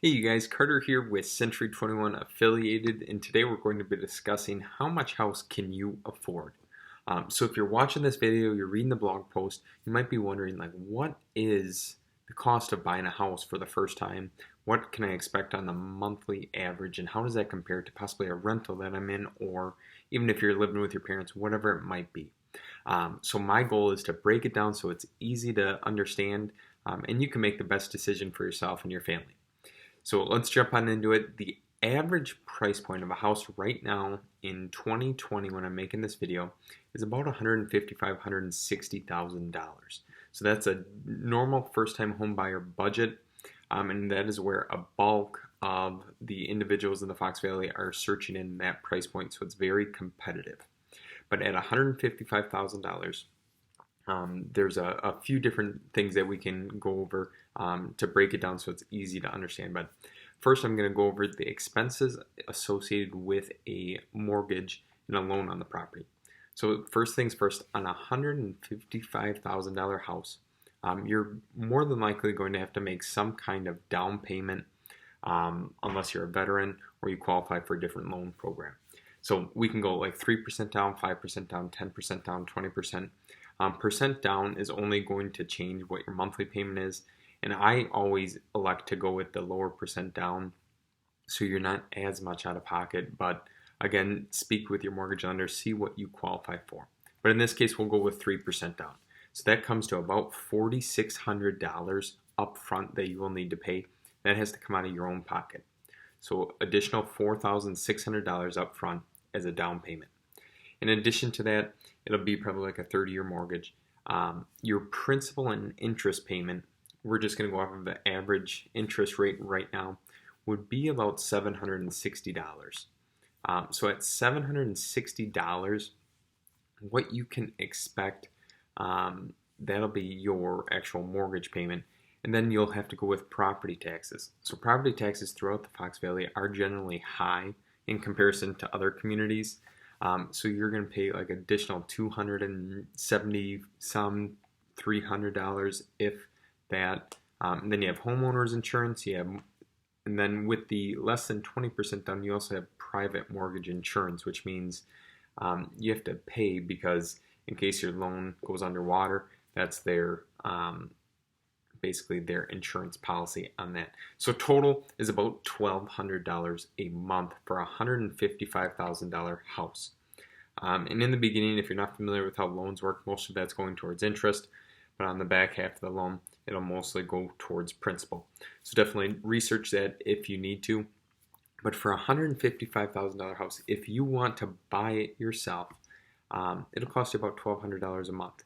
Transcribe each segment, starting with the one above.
Hey you guys, Carter here with Century 21 Affiliated, and today we're going to be discussing how much house can you afford. So if you're watching this video, you're reading the blog post, you might be wondering what is the cost of buying a house for the first time? What can I expect on the monthly average, and how does that compare to possibly a rental that I'm in, or even if you're living with your parents, whatever it might be. So my goal is to break it down so it's easy to understand, and you can make the best decision for yourself and your family. So let's jump on into it. The average price point of a house right now in 2020 when I'm making this video is about $155,000, $160,000. So that's a normal first-time home buyer budget, and that is where a bulk of the individuals in the Fox Valley are searching in that price point, so it's very competitive. But at $155,000, there's a few different things that we can go over to break it down so it's easy to understand. But first, I'm going to go over the expenses associated with a mortgage and a loan on the property. So first things first, on a $155,000 house, you're more than likely going to have to make some kind of down payment unless you're a veteran or you qualify for a different loan program. So we can go like 3% down, 5% down, 10% down, 20%. Percent down is only going to change what your monthly payment is, and I always elect to go with the lower percent down so you're not as much out of pocket. But again, speak with your mortgage lender, see what you qualify for. But in this case, we'll go with 3% down. So that comes to about $4,600 up front that you will need to pay. That has to come out of your own pocket. So additional $4,600 up front as a down payment. In addition to that, it'll be probably like a 30-year mortgage. Your principal and interest payment, we're just going to go off of the average interest rate right now, would be about $760. So at $760, what you can expect, that'll be your actual mortgage payment. And then you'll have to go with property taxes. So property taxes throughout the Fox Valley are generally high in comparison to other communities. So you're going to pay like additional $270 some $300 if that. And then you have homeowners insurance. And then with the less than 20% down, you also have private mortgage insurance, which means you have to pay because in case your loan goes underwater, that's their basically their insurance policy on that. So total is about $1,200 a month for a $155,000 house. And in the beginning, if you're not familiar with how loans work, most of that's going towards interest, but on the back half of the loan, it'll mostly go towards principal. So definitely research that if you need to. But for a $155,000 house, if you want to buy it yourself, it'll cost you about $1,200 a month.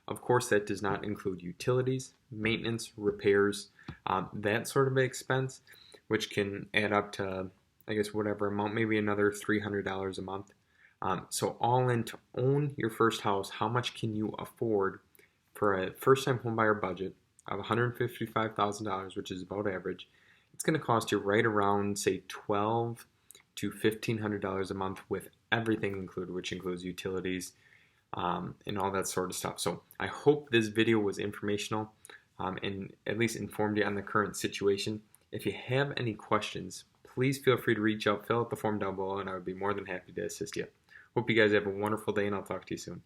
Of course, that does not include utilities, maintenance, repairs, that sort of expense, which can add up to, I guess, whatever amount, maybe another $300 a month. So all in, to own your first house, how much can you afford for a first-time homebuyer budget of $155,000, which is about average? It's going to cost you right around, say, $1,200 to $1,500 a month with everything included, which includes utilities, and all that sort of stuff. So I hope this video was informational and at least informed you on the current situation. If you have any questions, please feel free to reach out, fill out the form down below, and I would be more than happy to assist you. Hope you guys have a wonderful day, and I'll talk to you soon.